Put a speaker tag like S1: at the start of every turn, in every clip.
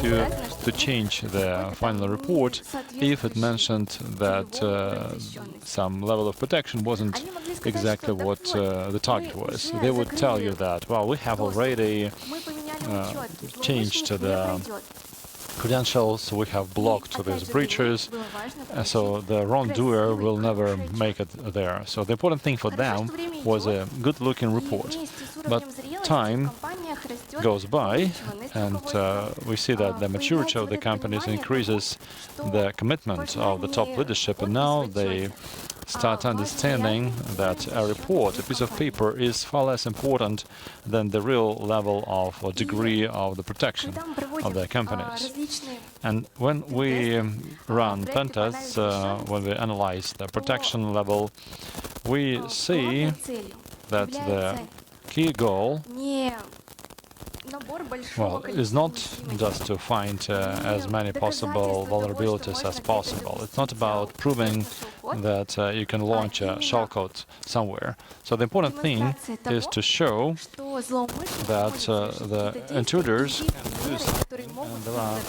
S1: you to change the final report if it mentioned that some level of protection wasn't exactly what the target was. They would tell you that, well, we have already changed the credentials, we have blocked these breaches, so the wrongdoer will never make it there. So the important thing for them was a good-looking report. But time goes by, and we see that the maturity of the companies increases, the commitment of the top leadership, and now they start understanding that a report, a piece of paper, is far less important than the real level of or degree of the protection of their companies. And when we run pen tests, when we analyze the protection level, we see that the key goal, well, is not just to find as many possible vulnerabilities as possible. It's not about proving that you can launch a shellcode somewhere. So the important thing is to show that the intruders can do something, and there are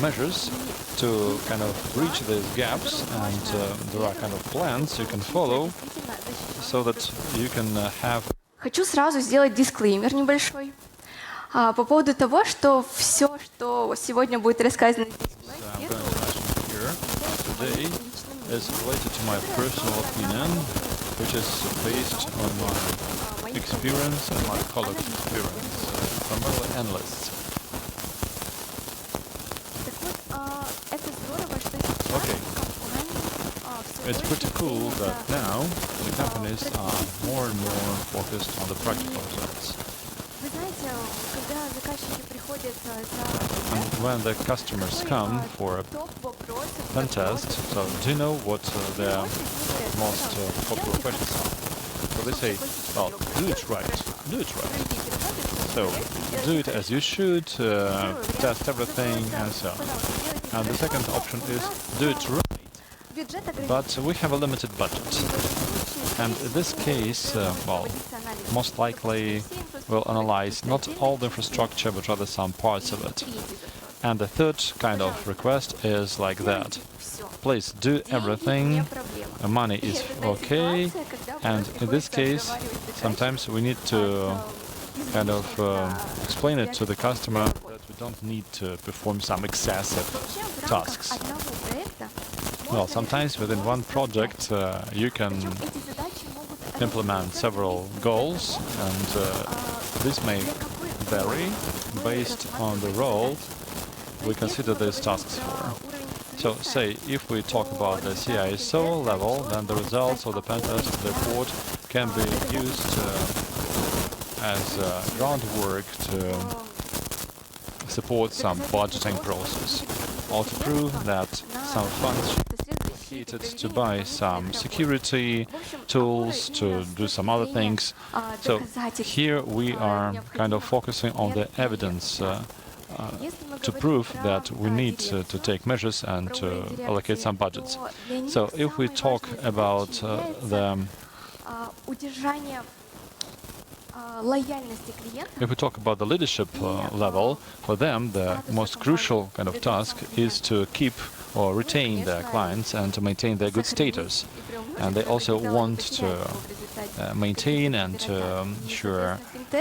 S1: measures to kind of bridge these gaps, and there are kind of plans you can follow so that you can have.
S2: Хочу сразу сделать дисклеймер небольшой по поводу того, что все, что сегодня будет рассказано здесь,
S1: is related to my personal opinion, which is based on my experience and my colleagues' experience, primarily analysts. Okay. It's pretty cool that now the companies are more and more focused on the practical results. And when the customers come for a pen test, so do you know what their most popular questions are? So they say, well, do it right, do it right. So do it as you should, test everything, and so on. And the second option is do it right, but we have a limited budget. And in this case, well, most likely we'll analyze not all the infrastructure, but rather some parts of it. And the third kind of request is like that. Please do everything, money is okay, and in this case, sometimes we need to kind of explain it to the customer that we don't need to perform some excessive tasks. Well, sometimes within one project you can implement several goals, and this may vary based on the role we consider these tasks for. So, say, if we talk about the CISO level, then the results of the pen test report can be used as groundwork to support some budgeting process, or to prove that some funds should be allocated to buy some security tools, to do some other things. So here we are kind of focusing on the evidence to prove that we need to take measures and to allocate some budgets. So if we talk about the leadership level, for them the most crucial kind of task is to keep or retain their clients and to maintain their good status. And they also want to maintain and to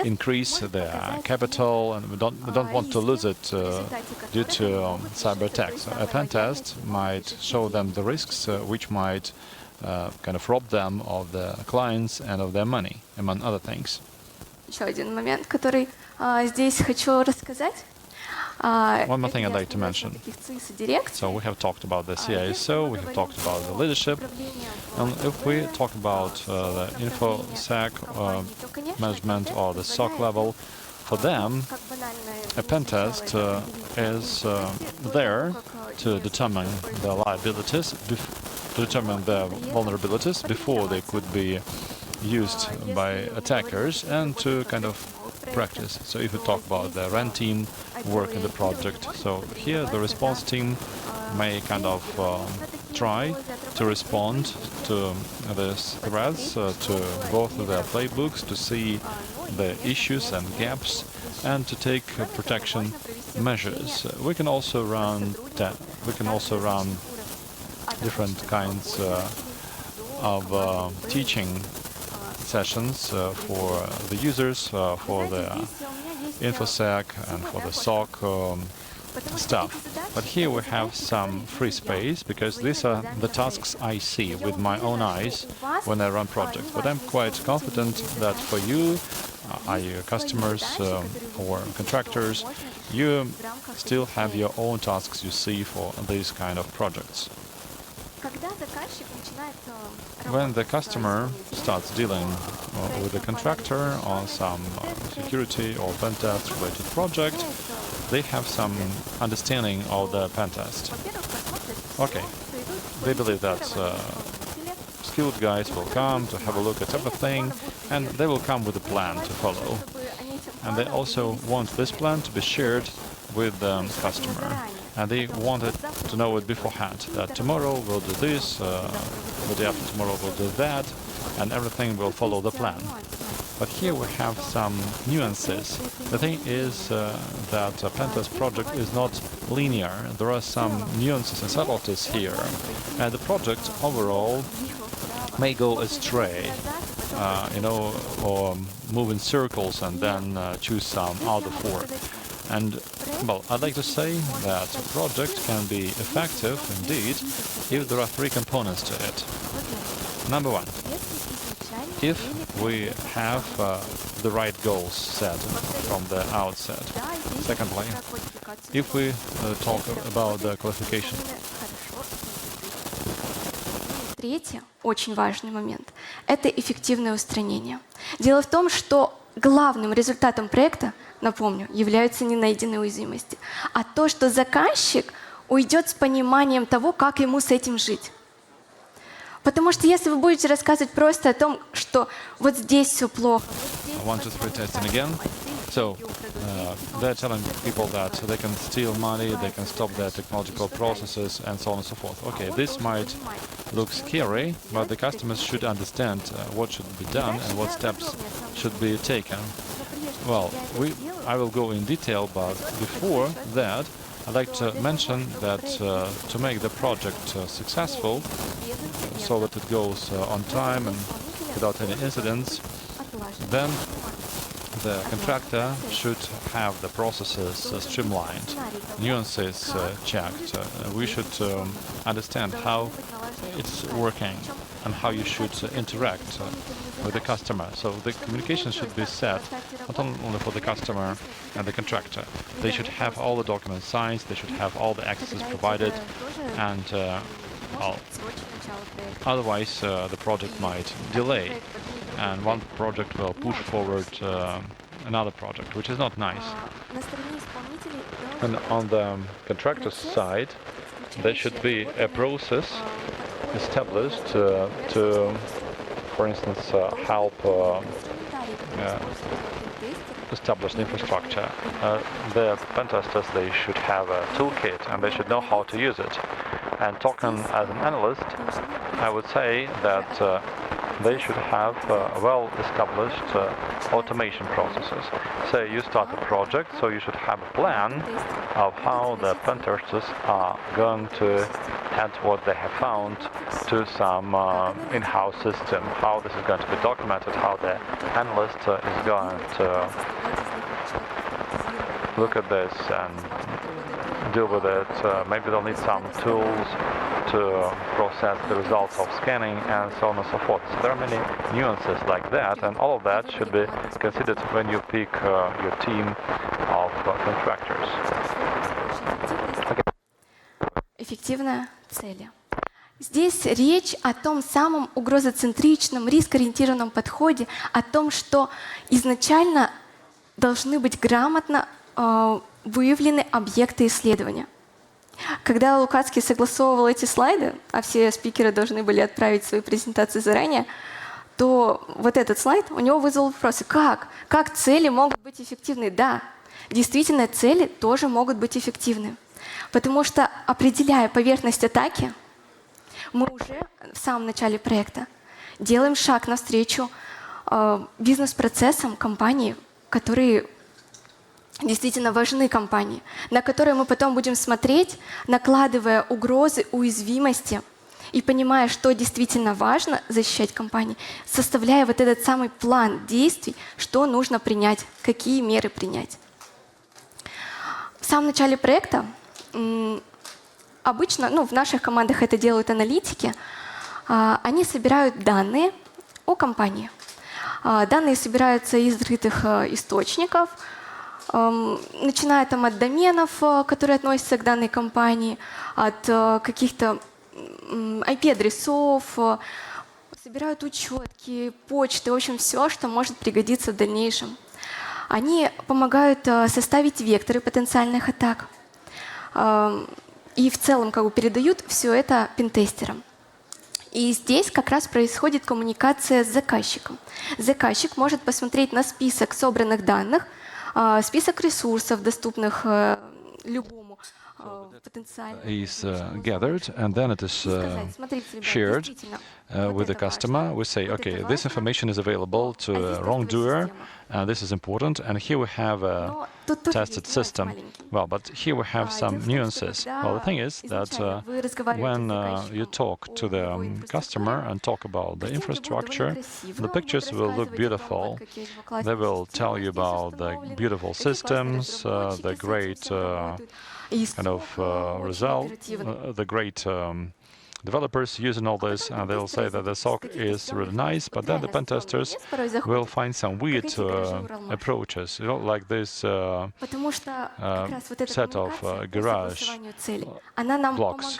S1: increase their capital, and we don't want to lose it due to cyber attacks. So a pen test might show them the risks which might kind of rob them of the clients and of their money, among other things.
S2: Еще один момент, который здесь хочу рассказать.
S1: One more thing I'd like to mention. So we have talked about the CISO, we have talked about the leadership, and if we talk about the InfoSec management or the SOC level, for them, a pen test is there to determine the liabilities, to determine the vulnerabilities before they could be used by attackers, and to kind of practice. So if we talk about the RAN team work in the project, so here the response team may kind of try to respond to these threats, to both of their playbooks, to see the issues and gaps, and to take protection measures. We can also run different kinds of teaching sessions for the users, for the InfoSec and for the SOC stuff. But here we have some free space because these are the tasks I see with my own eyes when I run projects. But I'm quite confident that for you, your customers or contractors, you still have your own tasks you see for these kind of projects. When the customer starts dealing with the contractor on some security or pen test related project, they have some understanding of the pen test. Okay, they believe that skilled guys will come to have a look at everything, and they will come with a plan to follow. And they also want this plan to be shared with the customer. And they wanted to know it beforehand, that tomorrow we'll do this, the day after tomorrow we'll do that, and everything will follow the plan. But here we have some nuances. The thing is that a pentest project is not linear. There are some nuances and subtleties here, and the project overall may go astray, or move in circles and then choose some out of work. And, well, I'd like to say that a project can be effective, indeed, if there are three components to it. Number one, if we have the right goals set from the outset. Secondly, if we talk about the qualification.
S2: Третий, очень важный момент, это эффективное устранение. Дело в том, что главным результатом проекта, напомню, являются не найденные уязвимости, а то, что заказчик уйдет с пониманием того, как ему с этим жить. Потому что если вы будете рассказывать просто о том, что вот здесь все плохо,
S1: One, two, three, testing again. So they're telling people that they can steal money, they can stop their technological processes, and so on and so forth. Okay, this might look scary, but the customers should understand what should be done and what steps should be taken. Well, I will go in detail, but before that, I'd like to mention that to make the project successful, so that it goes on time and without any incidents, then the contractor should have the processes streamlined, nuances checked. We should understand how it's working and how you should interact with the customer. So the communication should be set not only for the customer and the contractor. They should have all the documents signed, they should have all the accesses provided, and otherwise the project might delay, and one project will push forward another project, which is not nice. And on the contractor's side, there should be a process established to, for instance, help establish the infrastructure. The pen testers, they should have a toolkit and they should know how to use it. And talking as an analyst, I would say that they should have well-established automation processes. Say you start a project, so you should have a plan of how the pen testers are going to add what they have found to some in-house system, how this is going to be documented, how the analyst is going to look at this and deal with it. Maybe they'll need some tools to process the results of scanning and so on and so forth. So there are many nuances like that, and all of that should be considered when you pick your team of contractors. Okay.
S2: Эффективные цели. Здесь речь о том самом угрозоцентричном, рискоориентированном подходе, о том, что изначально должны быть грамотно выявлены объекты исследования. Когда Лукацкий согласовывал эти слайды, а все спикеры должны были отправить свои презентации заранее, то вот этот слайд у него вызвал вопросы. Как цели могут быть эффективны? Да, действительно, цели тоже могут быть эффективны. Потому что, определяя поверхность атаки, мы уже в самом начале проекта делаем шаг навстречу бизнес-процессам компании, которые действительно важны компании, на которые мы потом будем смотреть, накладывая угрозы, уязвимости и понимая, что действительно важно защищать компании, составляя вот этот самый план действий, что нужно принять, какие меры принять. В самом начале проекта обычно, в наших командах это делают аналитики, они собирают данные о компании. Данные собираются из открытых источников, начиная там от доменов, которые относятся к данной компании, от каких-то IP-адресов, собирают учетки, почты, в общем, все, что может пригодиться в дальнейшем. Они помогают составить векторы потенциальных атак и в целом передают все это пентестерам. И здесь как раз происходит коммуникация с заказчиком. Заказчик может посмотреть на список собранных данных, список ресурсов, доступных любому потенциальному.
S1: Is gathered, and then it is shared with the customer. We say, okay, this information is available to a wrongdoer, and this is important, and here we have a tested system. Well, but here we have some nuances. Well, the thing is that when you talk to the customer and talk about the infrastructure, the pictures will look beautiful. They will tell you about the beautiful systems, the great result, the great developers using all this, and they'll say that the SOC is really nice, but then the pen testers will find some weird approaches, like this set of garage blocks.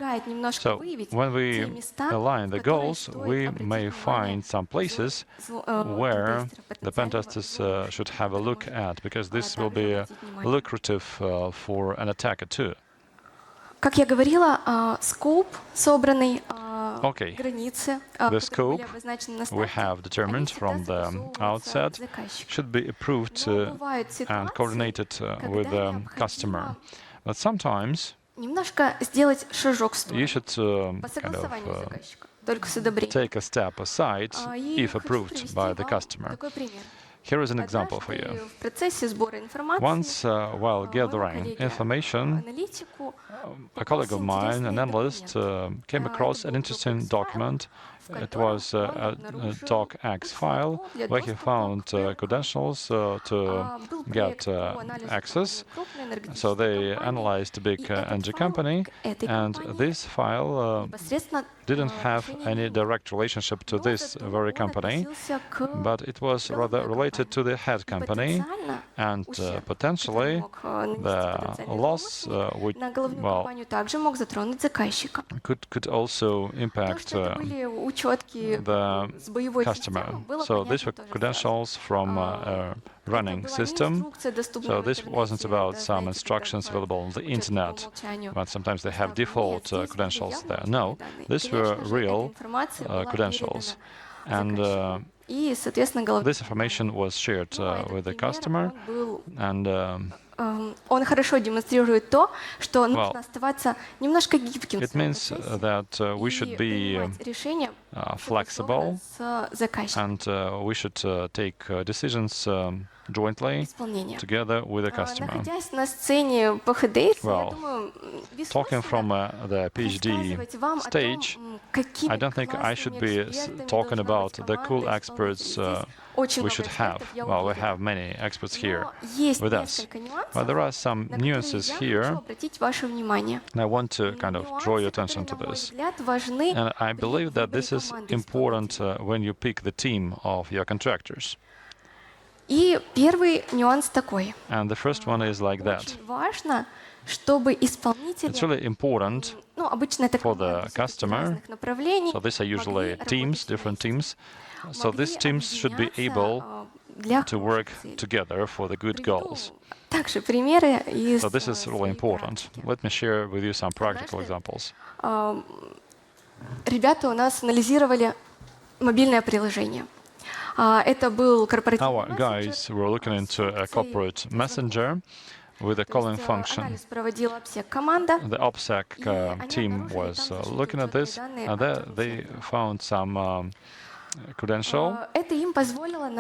S1: So when we align the goals, we may find some places where the pen testers should have a look at, because this will be lucrative for an attacker too.
S2: Как я говорила, скоп собранный,
S1: границы, the scope we have determined from the outset should be approved and coordinated with the customer. But sometimes
S2: немножко сделать шажок в сторону,
S1: you should take a step aside if approved by the customer. Here is an example for you. Once, while gathering information, a colleague of mine, an analyst, came across an interesting document. It was a docx file where he found credentials to get access. So they analyzed a big energy company, and this file didn't have any direct relationship to this very company, but it was rather related to the head company, and potentially the loss could also impact the customer. So these were credentials from a running system. So this wasn't about some instructions available on the internet, but sometimes they have default credentials there. No, these were real credentials. And this information was shared with the customer, and
S2: он хорошо демонстрирует то, что нужно оставаться немножко гибким.
S1: It means that we should be flexible, and we should take decisions jointly together with the customer.
S2: Находясь на сцене по ХДР,
S1: Well, talking from the PhD stage, I don't think I should be talking about the cool experts we should have. Well, we have many experts here with us. But there are some nuances here, and I want to draw your attention to this. And I believe that this is important when you pick the team of your contractors.
S2: И первый нюанс такой.
S1: And the first one is like that.
S2: Очень важно, чтобы исполнители,
S1: It's really important
S2: обычно это
S1: for the customer. So these are usually teams, different teams. So these teams should be able to work together for the good goals.
S2: Также примеры из.
S1: So this is really important. Let me share with you some practical examples.
S2: Ребята у нас анализировали мобильное приложение. Это был корпоративный.
S1: Our guys were looking into a corporate messenger with a calling function. The OPSEC team was looking at this, and there they found some credential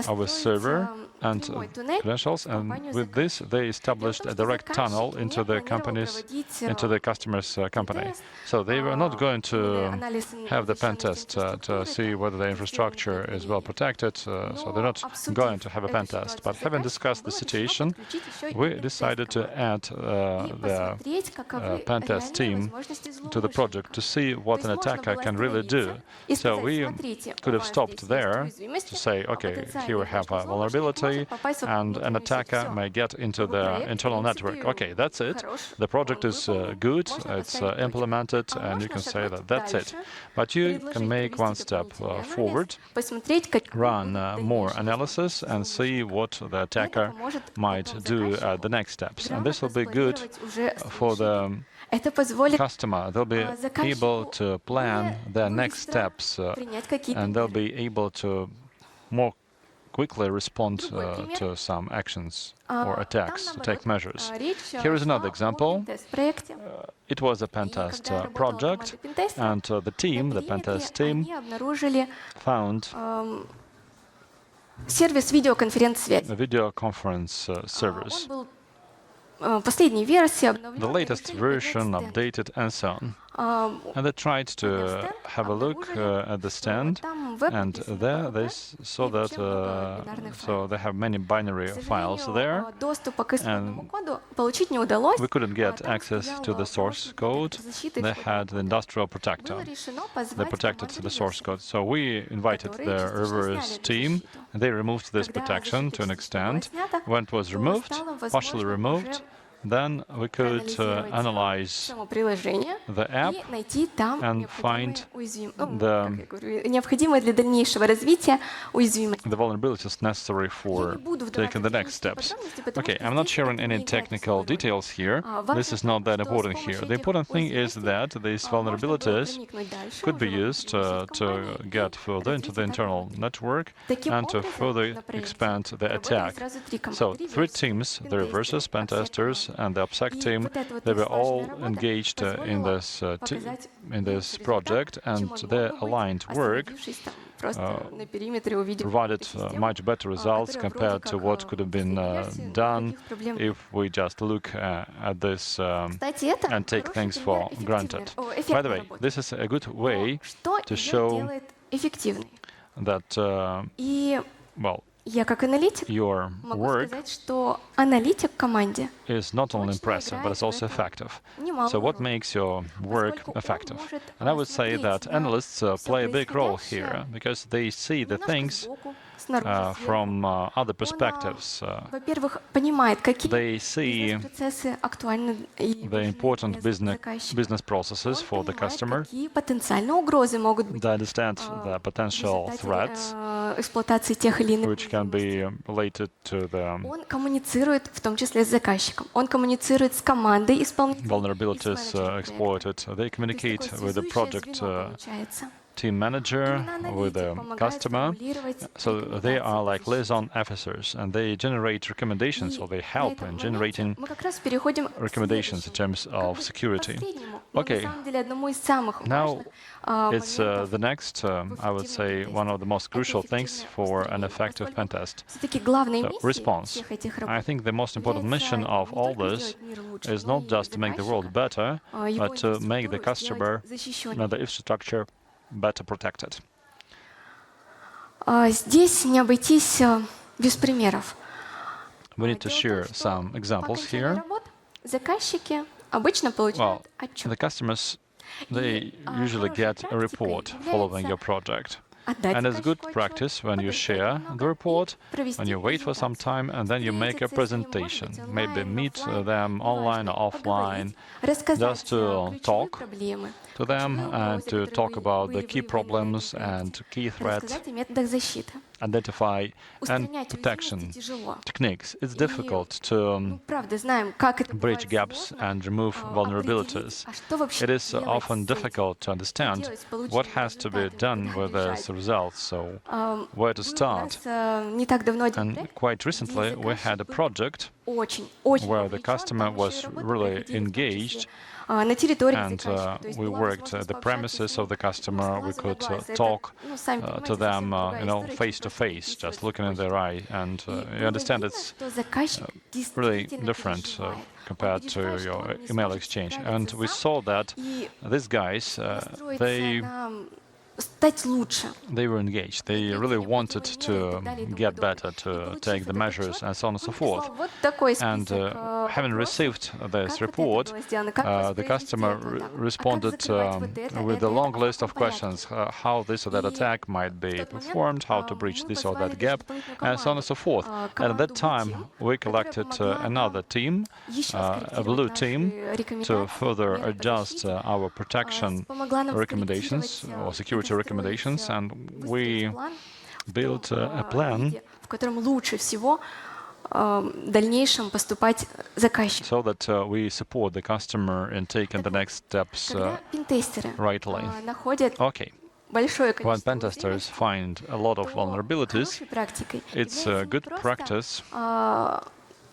S1: of a server and
S2: прямой туннель
S1: credentials,
S2: в
S1: and
S2: компанию
S1: with this
S2: заказчика.
S1: they established a direct tunnel
S2: заказчик
S1: into
S2: не
S1: the
S2: планировал
S1: company's,
S2: проводить
S1: into the customer's company.
S2: тест,
S1: So they were not going
S2: именно
S1: to
S2: анализ
S1: have the pen
S2: защищенности
S1: test to
S2: инфраструктуры,
S1: see
S2: там,
S1: whether the
S2: тестирование
S1: infrastructure is
S2: проектной
S1: well
S2: линии.
S1: protected. So they're
S2: Но
S1: not
S2: обсудив
S1: going to have a pen
S2: эту
S1: test.
S2: ситуацию
S1: But
S2: с
S1: having
S2: заказчиком,
S1: discussed the
S2: было решено
S1: situation,
S2: подключить еще и
S1: we
S2: pen-тест
S1: decided to
S2: команду
S1: add
S2: и
S1: the
S2: посмотреть, каковы
S1: pen test
S2: реальные
S1: team
S2: возможности
S1: to the project to
S2: злоумышленника.
S1: see
S2: То
S1: what
S2: есть
S1: an
S2: можно
S1: attacker
S2: было
S1: can really do.
S2: остановиться и
S1: So
S2: сказать,
S1: we
S2: смотрите, у
S1: could have
S2: вас
S1: stopped
S2: здесь есть
S1: there to
S2: уязвимости,
S1: say, okay, here we
S2: потенциальный
S1: have a
S2: внешний злоумышленник
S1: vulnerability,
S2: может попасть в
S1: and an
S2: внутреннюю сеть.
S1: attacker
S2: Все.
S1: may get into
S2: Как бы
S1: the
S2: проект, в
S1: internal
S2: принципе,
S1: network. Okay, that's it.
S2: хорош,
S1: The project
S2: он
S1: is
S2: выполнен,
S1: good,
S2: можно
S1: it's
S2: поставить точку.
S1: implemented,
S2: А
S1: and you
S2: можно
S1: can say
S2: шагнуть
S1: that that's it.
S2: дальше,
S1: But you can
S2: предложить
S1: make one
S2: провести
S1: step
S2: дополнительный анализ,
S1: forward,
S2: посмотреть, какие
S1: run
S2: будут
S1: more
S2: дальнейшие
S1: analysis, and see
S2: злоумышленника.
S1: what the
S2: И это
S1: attacker
S2: поможет
S1: might
S2: потом
S1: do at
S2: заказчику
S1: the next steps. And this
S2: грамотно
S1: will be good
S2: спланировать уже
S1: for
S2: свои
S1: the
S2: шаги. Это позволит
S1: customer. They'll be able
S2: заказчику
S1: to plan
S2: более
S1: their next
S2: быстро
S1: steps,
S2: принять какие-то
S1: and they'll
S2: меры.
S1: be able to more quickly respond
S2: Другой пример.
S1: to some actions or
S2: Там,
S1: attacks, take
S2: наоборот,
S1: measures.
S2: речь
S1: Here is another
S2: шла о
S1: example.
S2: пентест-проекте.
S1: It was a
S2: И
S1: pen test
S2: когда работала
S1: project,
S2: команда пентестера,
S1: and the team, the
S2: на
S1: pen
S2: периметре
S1: test team,
S2: они обнаружили
S1: found
S2: сервис видеоконференц-связи.
S1: a video conference
S2: Он
S1: service.
S2: был последней версии,
S1: The
S2: обновлен,
S1: latest
S2: решили
S1: version,
S2: поднять стенд.
S1: updated, and so on. And they tried to have a look at the stand, and there they saw that so they have many binary
S2: К
S1: files
S2: сожалению,
S1: there.
S2: доступа к исходному
S1: and
S2: коду получить не удалось.
S1: We couldn't get
S2: Там
S1: access to the
S2: стоял
S1: source
S2: хороший
S1: code.
S2: протектор защиты
S1: They
S2: исходного
S1: had the
S2: кода.
S1: industrial
S2: Было
S1: protector.
S2: решено
S1: They
S2: позвать
S1: protected
S2: команду
S1: the source
S2: реверса,
S1: code. So we invited
S2: которые
S1: the
S2: частично
S1: reverse
S2: сняли эту
S1: team,
S2: защиту.
S1: and they removed this
S2: Когда
S1: protection to an
S2: защита частично была
S1: extent.
S2: снята,
S1: When it was
S2: то
S1: removed,
S2: стало
S1: partially
S2: возможно
S1: removed,
S2: уже
S1: then we could
S2: проанализировать
S1: analyze
S2: само приложение
S1: the app
S2: и найти там
S1: and
S2: необходимые
S1: find
S2: необходимые для дальнейшего развития уязвимости.
S1: the vulnerabilities necessary
S2: Я
S1: for
S2: не буду
S1: taking
S2: вдаваться
S1: the
S2: в
S1: next
S2: технические
S1: steps.
S2: подробности, потому
S1: Okay,
S2: что
S1: I'm not
S2: здесь
S1: sharing
S2: это
S1: any
S2: не играет
S1: technical
S2: свою роль.
S1: details here.
S2: Важно
S1: This is
S2: то,
S1: not that
S2: что с
S1: important
S2: помощью
S1: here. The
S2: этих
S1: important thing is
S2: уязвимостей
S1: that these
S2: можно было
S1: vulnerabilities
S2: проникнуть дальше
S1: could be
S2: уже в
S1: used
S2: внутреннюю сеть
S1: to
S2: компании и
S1: get further into the
S2: развить
S1: internal
S2: атаку.
S1: network
S2: Таким
S1: and to
S2: образом,
S1: further
S2: на проекте
S1: expand the
S2: работали
S1: attack.
S2: сразу три
S1: So
S2: команды:
S1: three
S2: реверс,
S1: teams, the
S2: пентестеры,
S1: reversers, pen
S2: OPSEC
S1: testers,
S2: команда.
S1: and the OPSEC
S2: И
S1: team,
S2: вот эта вот
S1: they were
S2: слаженная
S1: all
S2: работа
S1: engaged in
S2: позволила
S1: this
S2: показать
S1: in this
S2: лучший результат,
S1: project, and
S2: чем он мог
S1: their
S2: бы быть,
S1: aligned work
S2: остановившись там просто на периметре, увидев
S1: provided
S2: какую-то систему,
S1: much better results
S2: которая вроде
S1: compared to
S2: как
S1: what could have been
S2: последней версии, но
S1: done
S2: никаких проблем.
S1: if we just look at this
S2: Кстати, это
S1: and take
S2: хороший
S1: things
S2: пример
S1: for
S2: эффективной
S1: granted. By the
S2: эффектной
S1: way,
S2: работы.
S1: this is a good way
S2: Но что
S1: to
S2: ее
S1: show
S2: делает эффективной?
S1: that,
S2: И
S1: well,
S2: я как аналитик
S1: your
S2: могу
S1: work
S2: сказать, что аналитик в команде
S1: is not only
S2: точно
S1: impressive, but it's
S2: играет в
S1: also
S2: этом
S1: effective.
S2: немалую
S1: So what
S2: роль.
S1: makes your work
S2: Поскольку он
S1: effective?
S2: может
S1: And I would say
S2: смотреть
S1: that
S2: на
S1: analysts
S2: всё
S1: play a big role
S2: происходящее
S1: here because they see the
S2: немножко
S1: things
S2: сбоку, снаружи, сверху.
S1: from other
S2: Он,
S1: perspectives.
S2: во-первых, понимает, какие
S1: They see
S2: бизнес-процессы актуальны и
S1: the
S2: важны
S1: important
S2: для
S1: business
S2: заказчика.
S1: processes for
S2: Он
S1: the
S2: понимает,
S1: customer.
S2: какие потенциальные угрозы могут быть
S1: They understand the
S2: в
S1: potential
S2: результате
S1: threats
S2: эксплуатации тех или иных
S1: which can
S2: уязвимостей.
S1: be related to the
S2: Он коммуницирует, в том числе с заказчиком. Он коммуницирует с командой исполнителей и с
S1: vulnerabilities
S2: менеджером
S1: exploited. They
S2: проекта.
S1: communicate
S2: То есть
S1: with the
S2: такое
S1: project
S2: связующее звено получается.
S1: team manager,
S2: Именно
S1: with the
S2: аналитик помогает
S1: customer.
S2: сформулировать
S1: So they are like
S2: рекомендации.
S1: liaison officers, and they generate recommendations,
S2: И
S1: or they
S2: на
S1: help
S2: этом
S1: in
S2: моменте
S1: generating
S2: мы как раз переходим к
S1: recommendations in
S2: следующему,
S1: terms
S2: как
S1: of
S2: бы
S1: security.
S2: последнему, но
S1: Okay.
S2: на самом деле одному из самых
S1: Now
S2: важных
S1: it's
S2: моментов
S1: the next, I would say, one of the most crucial things for an effective pen test.
S2: все-таки главной
S1: So,
S2: миссией
S1: response.
S2: всех этих
S1: I
S2: работ
S1: think the most important
S2: является
S1: mission of
S2: не
S1: all
S2: только
S1: this
S2: сделать мир лучше,
S1: is
S2: но
S1: not
S2: и
S1: just to make the world
S2: заказчика,
S1: better,
S2: его
S1: but to make the
S2: инфраструктуру
S1: customer,
S2: сделать защищенной.
S1: the infrastructure, better protected.
S2: Здесь не обойтись без примеров.
S1: We need to
S2: Дело в
S1: share
S2: том, что
S1: some
S2: по
S1: examples
S2: окончании
S1: here.
S2: работ заказчики обычно
S1: Well,
S2: получают отчет.
S1: the customers, they usually get a report following your project. And it's good practice when you share the report, when you wait for some time, and then you make a presentation. Maybe meet them online or offline, just to talk to them and to talk about the key problems and key threats,
S2: рассказать о методах защиты.
S1: identify and
S2: Устранять
S1: protection
S2: уязвимости тяжело.
S1: techniques. It's difficult to
S2: Ну, правда, знаем, как это
S1: bridge
S2: бывает
S1: gaps
S2: сложно,
S1: and remove vulnerabilities.
S2: определить, а что вообще
S1: It is
S2: делать
S1: often
S2: с этим.
S1: difficult to understand
S2: делать с полученными
S1: what has to be
S2: результатами,
S1: done
S2: куда
S1: with these
S2: бежать.
S1: results. So
S2: Ам,
S1: where to
S2: был у
S1: start?
S2: нас не так давно один
S1: And
S2: проект,
S1: quite recently, we had a project where the customer was really engaged,
S2: на территории
S1: and
S2: заказчика. То есть
S1: we
S2: была
S1: worked at
S2: возможность
S1: the
S2: пообщаться
S1: premises
S2: с
S1: of the
S2: ним.
S1: customer. We could talk to them, face to face, just looking in their eye. And you understand it's really different compared to your email exchange. And we saw that these guys,
S2: стать лучше.
S1: they were engaged. They really wanted to get better, to take the measures, and so on and so forth.
S2: Вот такой
S1: And
S2: список
S1: having received this report, the customer responded with a long list of questions, how this or that attack might be performed, how to breach this or that gap, and so on and so forth. And at that time, we collected another team, a blue team, to further adjust our protection recommendations or security recommendations, and we built a plan
S2: в котором лучше всего в дальнейшем поступать заказчик.
S1: so that we support the customer in taking the next steps
S2: Когда пентестеры
S1: rightly.
S2: находят
S1: Okay,
S2: большое
S1: when
S2: количество
S1: pen testers find a lot of vulnerabilities,
S2: хорошей практикой
S1: it's a good practice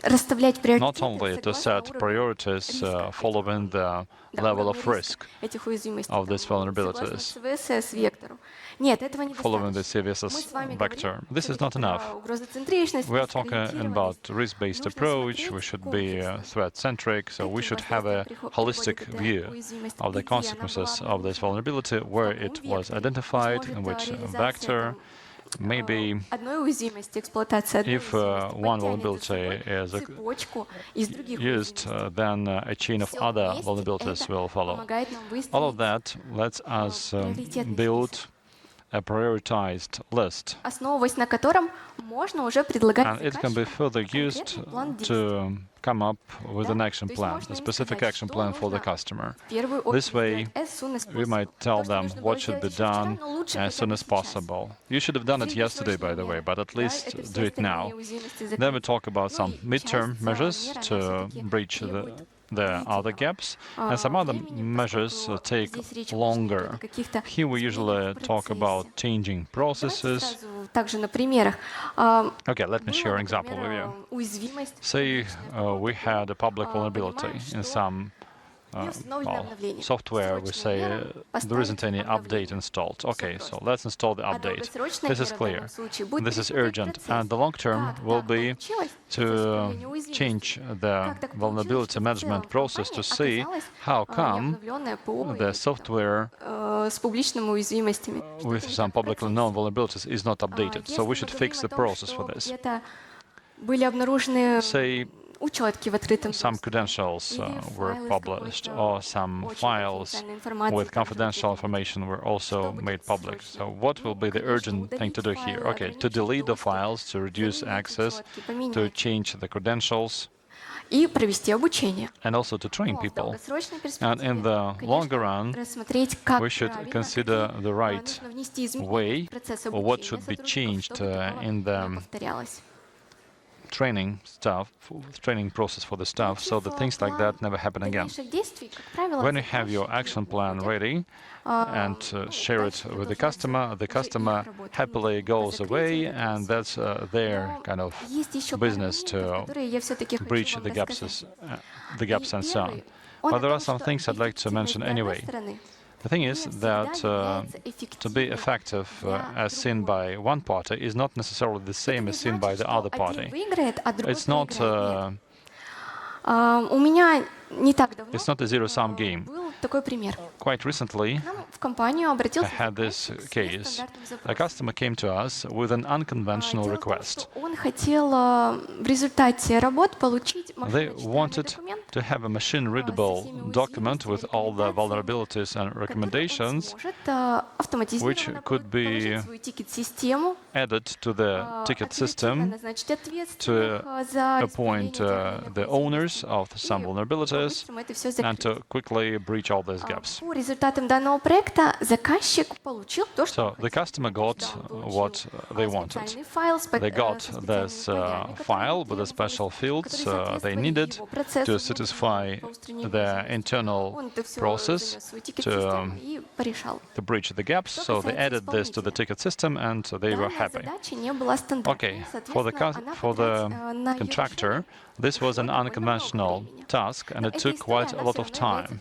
S2: расставлять
S1: not
S2: приоритеты
S1: only to
S2: согласно
S1: set
S2: уровню
S1: priorities following the
S2: да,
S1: level
S2: уровню
S1: of
S2: риска
S1: risk
S2: этих уязвимостей,
S1: of
S2: там,
S1: these vulnerabilities,
S2: согласно СВСС вектору. Нет, этого
S1: following the
S2: недостаточно. Мы
S1: CVSS
S2: с вами
S1: vector.
S2: говорим
S1: This is not
S2: про
S1: enough.
S2: угрозоцентричность,
S1: We are talking about
S2: рискоориентированность.
S1: risk-based
S2: Нужно
S1: approach. We
S2: смотреть
S1: should be
S2: комплексно.
S1: threat-centric, so we
S2: Каким
S1: should have a
S2: последствиям
S1: holistic
S2: приводит эта
S1: view
S2: уязвимость,
S1: of the
S2: где она была
S1: consequences of this
S2: обнаружена,
S1: vulnerability, where
S2: в каком
S1: it was
S2: векторе.
S1: identified,
S2: Быть
S1: in
S2: может,
S1: which
S2: реализация
S1: vector.
S2: там,
S1: Maybe
S2: одной уязвимости, эксплуатация одной
S1: if
S2: уязвимости
S1: one
S2: подтянет за
S1: vulnerability
S2: собой
S1: is
S2: цепочку из других
S1: used,
S2: уязвимостей.
S1: then a chain of
S2: Всё
S1: other
S2: вместе
S1: vulnerabilities
S2: это
S1: will follow.
S2: помогает нам
S1: All of
S2: выстроить
S1: that lets us
S2: приоритетный
S1: build
S2: список,
S1: a prioritized list,
S2: основываясь на котором можно уже предлагать
S1: and it can be
S2: заказчику
S1: further used
S2: конкретный план действий.
S1: to come up with an
S2: Да?
S1: action
S2: То есть
S1: plan,
S2: можно
S1: a
S2: им
S1: specific
S2: сказать,
S1: action
S2: что
S1: plan for the
S2: нужно
S1: customer.
S2: в первую
S1: This
S2: очередь
S1: way,
S2: сделать as soon as
S1: we might
S2: possible.
S1: tell
S2: То, что
S1: them
S2: нужно было
S1: what should
S2: сделать
S1: be
S2: еще вчера,
S1: done
S2: но лучше
S1: as
S2: хотя
S1: soon
S2: бы
S1: as
S2: сейчас.
S1: possible. You should have done it yesterday, by the way, but at least do it now. Then we talk about some midterm measures to breach the other gaps, and some other measures take longer. Here we usually talk about changing processes.
S2: Также на примерах.
S1: Okay, let me share an example with you.
S2: Уязвимость.
S1: Say we had a public vulnerability in some software. We say there isn't any update installed. Okay, so let's install the update. This is clear. This is urgent. And the long term will be to change the vulnerability management process to see how come the software
S2: с публичными уязвимостями.
S1: with some publicly known vulnerabilities is not updated. So we should fix the process for this.
S2: Были обнаружены
S1: Say
S2: учетки в открытом
S1: some
S2: доступе.
S1: credentials were published, or some files with confidential information were also made public. So what will be the urgent thing to do here? Okay, to delete the files, to reduce access, to change the credentials,
S2: И провести обучение.
S1: and also to train
S2: Но в
S1: people.
S2: долгосрочной
S1: And in
S2: перспективе,
S1: the longer run,
S2: рассмотреть, как
S1: we should
S2: правильно,
S1: consider
S2: какие,
S1: the right
S2: нужно внести изменения
S1: way,
S2: в процесс
S1: or what
S2: обучения
S1: should be
S2: сотрудников,
S1: changed
S2: чтобы такого
S1: in
S2: не
S1: the
S2: повторялось.
S1: training process for the staff, so that things like that never happen again.
S2: Дальнейших действий, как правило,
S1: When you have your
S2: заказчики
S1: action plan
S2: уходят,
S1: ready and share it with the customer happily goes away, and that's their
S2: Но
S1: kind of
S2: есть еще
S1: business
S2: пару
S1: to
S2: моментов, которые я все-таки хочу
S1: breach
S2: вам
S1: the
S2: рассказать.
S1: gaps and so on.
S2: Первый, он
S1: But
S2: о
S1: there are
S2: том,
S1: some
S2: что
S1: things I'd like to mention
S2: эффективность
S1: anyway.
S2: одной стороны
S1: The thing is
S2: не
S1: that
S2: всегда
S1: to
S2: является
S1: be
S2: эффективной
S1: effective
S2: для
S1: as seen
S2: другой.
S1: by one party is not necessarily the
S2: Это
S1: same
S2: не
S1: as seen by
S2: значит,
S1: the
S2: что
S1: other
S2: один
S1: party.
S2: выиграет, а другой
S1: It's not
S2: проиграет. Нет. У меня не так давно
S1: it's not a zero-sum game.
S2: был такой пример.
S1: Quite recently,
S2: К нам в компанию
S1: I
S2: обратился
S1: had this
S2: заказчик с
S1: case.
S2: нестандартным
S1: A
S2: запросом.
S1: customer came to us with an unconventional
S2: Дело в том,
S1: request.
S2: что он хотел в результате работ получить
S1: They
S2: машиночитаемый
S1: wanted
S2: документ,
S1: to have a machine-readable document with all the vulnerabilities and
S2: который он
S1: recommendations
S2: сможет автоматизированно
S1: could be
S2: положить в свою тикет-систему,
S1: added to the ticket
S2: оперативно
S1: system
S2: назначить ответственных
S1: to
S2: за
S1: appoint
S2: исполнение
S1: the owners of some vulnerabilities
S2: по-быстрому это все
S1: and
S2: закрыть.
S1: to quickly breach all these gaps.
S2: По результатам данного проекта заказчик получил то, что
S1: So the customer got what they wanted.
S2: специальный файл с
S1: They got
S2: специальными
S1: this
S2: полями, которые
S1: file with the
S2: требовались,
S1: special fields
S2: которые
S1: that they needed to satisfy their internal process to bridge the gaps. So they added this to the ticket system, and they were happy. Okay, for the contractor, this was an unconventional task, and it took quite a lot of time.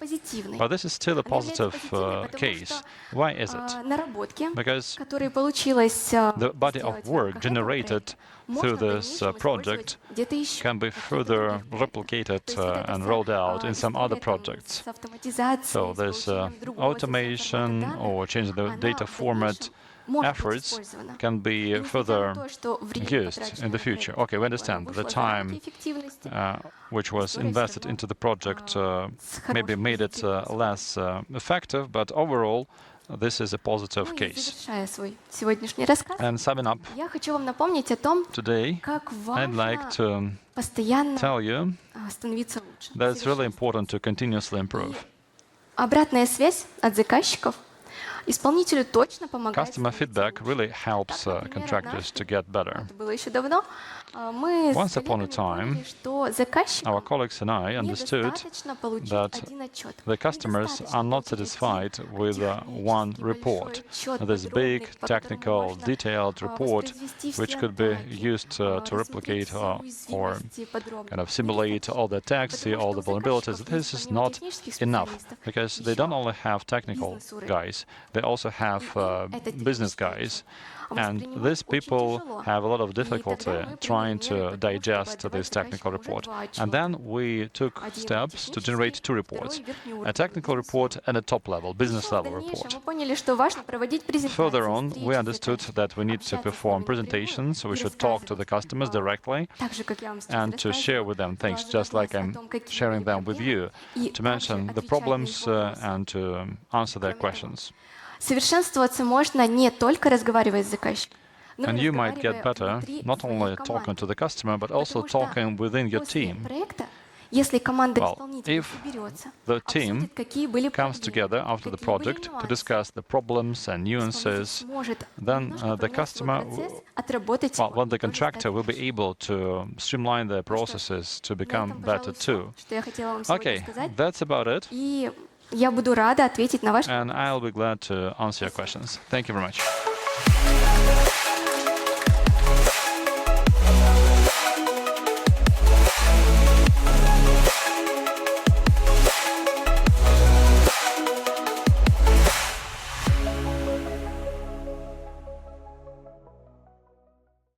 S1: But this is still a positive case. Why is it? Because the body of work generated through this project can be further replicated and rolled out in some other projects. So this automation or changing the data format efforts can be further used in the future. Okay, we understand the time which was invested into the project maybe made it less effective, but overall this is a positive case. And summing up, today I'd like to tell you that it's really important to continuously improve.
S2: Обратная связь от заказчиков исполнителю точно помогает.
S1: Customer feedback really helps contractors to get better.
S2: Это было еще давно. Мы
S1: Once upon a time,
S2: что заказчикам
S1: our colleagues and I understood
S2: недостаточно получить
S1: that
S2: один отчет.
S1: the customers are not satisfied with one report, this big, technical, detailed report, which could be used to replicate or kind of simulate all the attacks, see all the vulnerabilities. This is not enough, because they don't only have technical guys, they also have business guys. And these people have a lot of difficulty trying to digest this technical report. And then we took steps to generate two reports, a technical report and a top-level, business-level report. Further on, we understood that we need to perform presentations, we should talk to the customers directly and to share with them things, just like I'm sharing them with you, to mention the problems and to answer their questions.
S2: Совершенствоваться можно не только разговаривая с заказчиком, но
S1: And
S2: и
S1: you might get
S2: разговаривая
S1: better
S2: внутри
S1: not only
S2: своей
S1: talking to
S2: команды.
S1: the customer, but also
S2: Потому что
S1: talking within your
S2: после
S1: team.
S2: проекта, если команда
S1: Well,
S2: исполнителей
S1: if
S2: соберется,
S1: the team
S2: обсудит, какие были
S1: comes together after the
S2: проблемы,
S1: project
S2: какие были
S1: to discuss the problems and nuances,
S2: сможет
S1: then
S2: немножко
S1: the
S2: поменять свой
S1: customer,
S2: процесс, отработать
S1: well,
S2: его,
S1: when the
S2: и тоже
S1: contractor
S2: стать
S1: will be
S2: лучше.
S1: able to streamline their processes to
S2: На
S1: become
S2: этом,
S1: better
S2: пожалуй, всё,
S1: too.
S2: что я хотела вам сегодня
S1: Okay,
S2: сказать.
S1: that's about it.
S2: И я буду рада ответить на ваши
S1: And I'll be glad to answer your questions. Thank you very much.